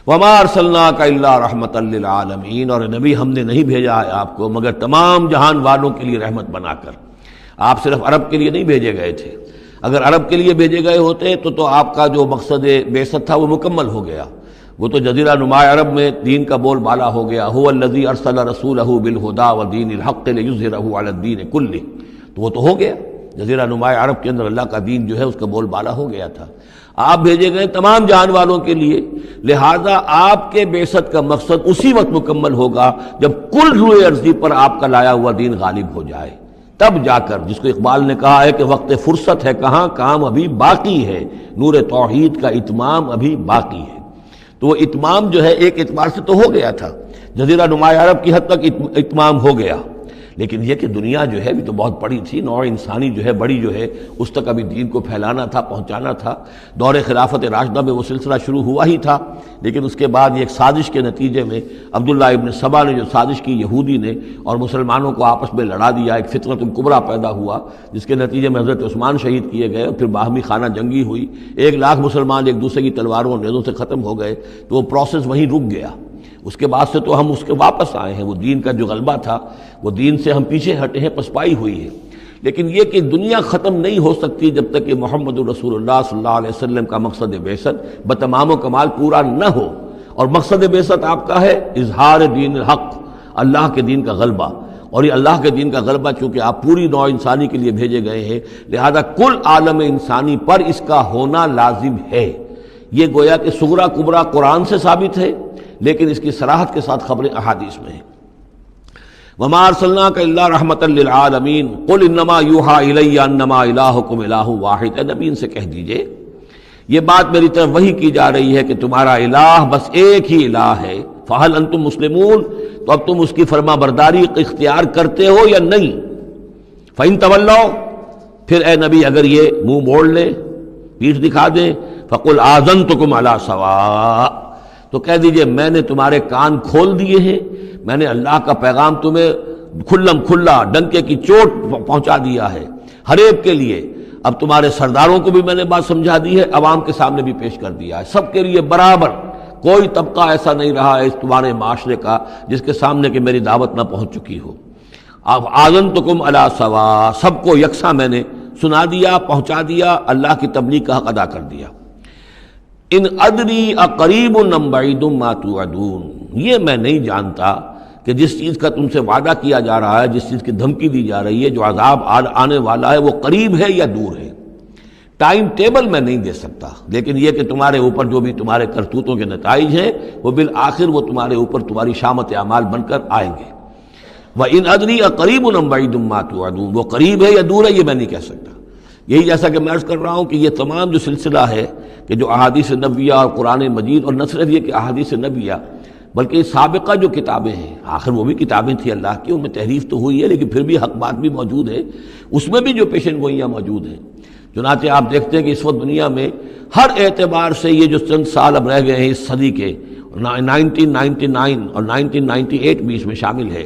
وما ارسلناک الا رحمۃ للعالمین، اور نبی ہم نے نہیں بھیجا ہے آپ کو مگر تمام جہان والوں کے لیے رحمت بنا کر۔ آپ صرف عرب کے لیے نہیں بھیجے گئے تھے، اگر عرب کے لیے بھیجے گئے ہوتے تو آپ کا جو مقصد بعثت تھا وہ مکمل ہو گیا، وہ تو جزیرہ نما عرب میں دین کا بول بالا ہو گیا، هو الذی ارسل رسولہ بالہدی ودین الحق لیظہرہ علی الدین کلہ، تو وہ تو ہو گیا، جزیرہ نما عرب کے اندر اللہ کا دین جو ہے اس کا بول بالا ہو گیا تھا۔ آپ بھیجے گئے تمام جہان والوں کے لیے، لہذا آپ کے بعثت کا مقصد اسی وقت مکمل ہوگا جب کل روئے ارضی پر آپ کا لایا ہوا دین غالب ہو جائے، تب جا کر، جس کو اقبال نے کہا ہے کہ وقت فرصت ہے کہاں، کام ابھی باقی ہے، نور توحید کا اتمام ابھی باقی ہے۔ تو وہ اتمام جو ہے ایک اعتبار سے تو ہو گیا تھا، جزیرہ نما عرب کی حد تک اتمام ہو گیا، لیکن یہ کہ دنیا جو ہے ابھی تو بہت بڑی تھی، نوع انسانی جو ہے بڑی جو ہے اس تک ابھی دین کو پھیلانا تھا، پہنچانا تھا۔ دور خلافت راشدہ میں وہ سلسلہ شروع ہوا ہی تھا، لیکن اس کے بعد ایک سازش کے نتیجے میں عبداللہ ابن سبا نے جو سازش کی یہودی نے، اور مسلمانوں کو آپس میں لڑا دیا، ایک فتنۃ الکبریٰ پیدا ہوا جس کے نتیجے میں حضرت عثمان شہید کیے گئے، اور پھر باہمی خانہ جنگی ہوئی، 1,00,000 مسلمان ایک دوسرے کی تلواروں اور نیزوں سے ختم ہو گئے، تو وہ پروسیس وہیں رک گیا۔ اس کے بعد سے تو ہم اس کے واپس آئے ہیں، وہ دین کا جو غلبہ تھا وہ دین سے ہم پیچھے ہٹے ہیں، پسپائی ہوئی ہے، لیکن یہ کہ دنیا ختم نہیں ہو سکتی جب تک کہ محمد رسول اللہ صلی اللہ علیہ وسلم کا مقصد بعثت بتمام و کمال پورا نہ ہو، اور مقصد بعثت آپ کا ہے اظہار دین الحق، اللہ کے دین کا غلبہ، اور یہ اللہ کے دین کا غلبہ چونکہ آپ پوری نوع انسانی کے لیے بھیجے گئے ہیں، لہذا کل عالم انسانی پر اس کا ہونا لازم ہے۔ یہ گویا کہ صغریٰ کبریٰ قرآن سے ثابت ہے، لیکن اس کی صراحت کے ساتھ خبریں احادیث میں ہیں۔ وما ارسلناک الا رحمۃ للعالمین قل انما یوحی الی انما الہکم الہ واحد، اے نبی ان سے کہہ دیجئے یہ بات میری طرف وحی کی جا رہی ہے کہ تمہارا الہ بس ایک ہی الہ ہے، فہل انتم مسلمون، تو اب تم اس کی فرما برداری اختیار کرتے ہو یا نہیں؟ فإن تولوا، پھر اے نبی اگر یہ منہ موڑ لیں، پیٹھ دکھا دیں، فقل آذنتکم علی سواء، تو کہہ دیجئے میں نے تمہارے کان کھول دیے ہیں، میں نے اللہ کا پیغام تمہیں کھلم کھلا ڈنکے کی چوٹ پہنچا دیا ہے ہر ایک کے لیے، اب تمہارے سرداروں کو بھی میں نے بات سمجھا دی ہے، عوام کے سامنے بھی پیش کر دیا ہے، سب کے لیے برابر، کوئی طبقہ ایسا نہیں رہا ہے اس تمہارے معاشرے کا جس کے سامنے کہ میری دعوت نہ پہنچ چکی ہو۔ اب آذنتکم علی سواء، سب کو یکساں میں نے سنا دیا، پہنچا دیا، اللہ کی تبلیغ کا حق ادا کر دیا۔ ان ادری اقریب ام بعید ما توعدون، یہ میں نہیں جانتا کہ جس چیز کا تم سے وعدہ کیا جا رہا ہے، جس چیز کی دھمکی دی جا رہی ہے، جو عذاب آنے والا ہے، وہ قریب ہے یا دور ہے، ٹائم ٹیبل میں نہیں دے سکتا، لیکن یہ کہ تمہارے اوپر جو بھی تمہارے کرتوتوں کے نتائج ہیں وہ بالآخر وہ تمہارے اوپر تمہاری شامت اعمال بن کر آئیں گے۔ وَإِنْ أَدْرِي أَقَرِيبٌ أَمْ بَعِيدٌ مَا تُوعَدُونَ، وہ قریب ہے یا دور ہے یہ میں نہیں کہہ سکتا۔ یہی جیسا کہ میں عرض کر رہا ہوں کہ یہ تمام جو سلسلہ ہے کہ جو احادیث نبویہ اور قرآن مجید، اور نہ صرف یہ کہ احادیث نبویہ بلکہ سابقہ جو کتابیں ہیں، آخر وہ بھی کتابیں تھیں اللہ کی، ان میں تحریف تو ہوئی ہے لیکن پھر بھی حق بات بھی موجود ہے، اس میں بھی جو پیشن گوئیاں موجود ہیں۔ چنانچہ آپ دیکھتے ہیں کہ اس وقت دنیا میں ہر اعتبار سے یہ جو چند سال اب رہ گئے ہیں اس صدی کے، 1999 اور 1998 بھی اس میں شامل ہے،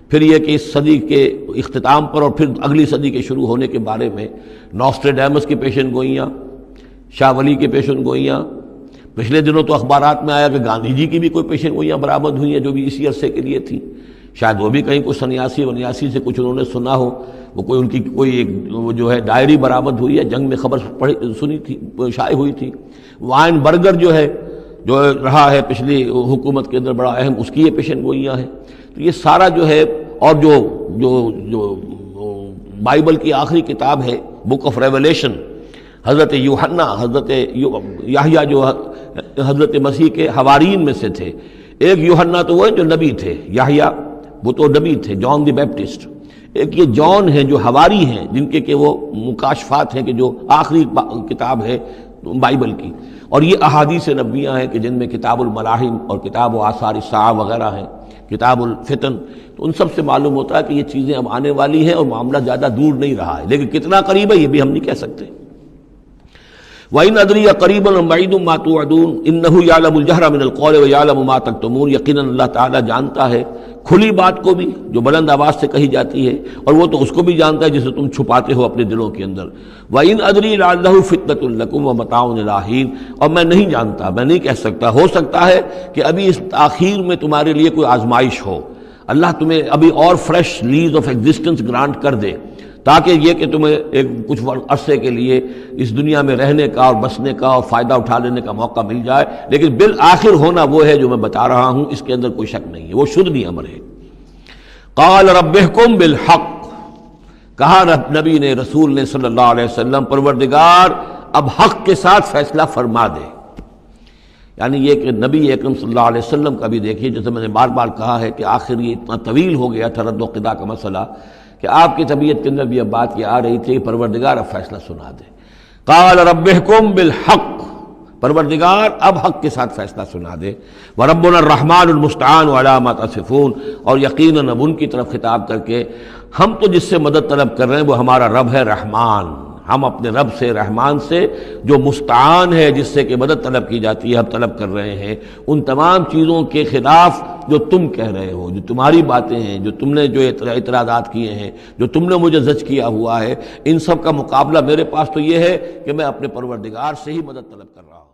پھر یہ کہ اس صدی کے اختتام پر اور پھر اگلی صدی کے شروع ہونے کے بارے میں نوسٹریڈیمس کی پیشن گوئیاں، شاہ ولی کی پیشن گوئیاں، پچھلے دنوں تو اخبارات میں آیا کہ گاندھی جی کی بھی کوئی پیشن گوئیاں برآمد ہوئی ہیں جو بھی اسی عرصے کے لیے تھیں، شاید وہ بھی کہیں کچھ سنیاسی سے کچھ انہوں نے سنا ہو، وہ کوئی ان کی کوئی ایک وہ جو ہے ڈائری برآمد ہوئی ہے، جنگ میں خبر سنی تھی، شائع ہوئی تھی۔ وائن برگر جو ہے جو رہا ہے پچھلی حکومت کے اندر بڑا اہم، اس کی یہ پیشن گوئیاں ہیں۔ تو یہ سارا جو ہے، اور جو بائبل کی آخری کتاب ہے بک آف ریولیشن، حضرت یوحنا، حضرت یحییٰ جو حضرت مسیح کے حوارین میں سے تھے، ایک یوحنا تو وہ جو نبی تھے، یحییٰ وہ تو نبی تھے، جان دی بیپٹسٹ، ایک یہ جان ہیں جو حواری ہیں، جن کے کہ وہ مکاشفات ہیں کہ جو آخری کتاب ہے بائبل کی، اور یہ احادیث نبویہ ہیں کہ جن میں کتاب الملاحم اور کتاب و آثار الساعہ وغیرہ ہیں، کتاب الفتن، تو ان سب سے معلوم ہوتا ہے کہ یہ چیزیں اب آنے والی ہیں اور معاملہ زیادہ دور نہیں رہا ہے، لیکن کتنا قریب ہے یہ بھی ہم نہیں کہہ سکتے۔ وَإِنْ أَدْرِي أَقَرِيبٌ أَمْ بَعِيدٌ مَا تُوعَدُونَ إِنَّهُ يَعْلَمُ الْجَهْرَ مِنَ الْقَوْلِ وَيَعْلَمُ مَا تَكْتُمُونَ، یقیناً اللہ تعالیٰ جانتا ہے کھلی بات کو بھی جو بلند آواز سے کہی جاتی ہے، اور وہ تو اس کو بھی جانتا ہے جسے تم چھپاتے ہو اپنے دلوں کے اندر۔ وَإِنْ أَدْرِي لَعَلَّهُ فِتْنَةٌ لَكُمْ وَمَتَاعٌ إِلَىٰ حِينٍ، اور میں نہیں جانتا، میں نہیں کہہ سکتا، ہو سکتا ہے کہ ابھی اس تاخیر میں تمہارے لیے کوئی آزمائش ہو، اللہ تمہیں ابھی اور fresh lease of existence grant کر دے، تاکہ یہ کہ تمہیں ایک کچھ عرصے کے لیے اس دنیا میں رہنے کا اور بسنے کا اور فائدہ اٹھا لینے کا موقع مل جائے، لیکن بالآخر ہونا وہ ہے جو میں بتا رہا ہوں، اس کے اندر کوئی شک نہیں ہے، وہ شدنی امر ہے۔ قال رب احکم بالحق، کہا نبی نے، رسول نے صلی اللہ علیہ وسلم، پروردگار اب حق کے ساتھ فیصلہ فرما دے۔ یعنی یہ کہ نبی اکرم صلی اللہ علیہ وسلم کا بھی دیکھیے، جیسے میں نے بار بار کہا ہے کہ آخر یہ اتنا طویل ہو گیا تھا رد و قضا کا مسئلہ کہ آپ کی طبیعت کے اندر بھی اب بات یہ آ رہی تھی کہ پروردگار اب فیصلہ سنا دے۔ قال رب احکم بالحق، پروردگار اب حق کے ساتھ فیصلہ سنا دے۔ وربنا الرحمن المستعان علی ما تصفون، اور یقیناً اب ان کی طرف خطاب کر کے، ہم تو جس سے مدد طلب کر رہے ہیں وہ ہمارا رب ہے رحمان، ہم اپنے رب سے رحمان سے جو مستعان ہے، جس سے کہ مدد طلب کی جاتی ہے، ہم طلب کر رہے ہیں ان تمام چیزوں کے خلاف جو تم کہہ رہے ہو، جو تمہاری باتیں ہیں، جو تم نے جو اعتراضات کیے ہیں، جو تم نے مجھے زج کیا ہوا ہے، ان سب کا مقابلہ میرے پاس تو یہ ہے کہ میں اپنے پروردگار سے ہی مدد طلب کر رہا ہوں۔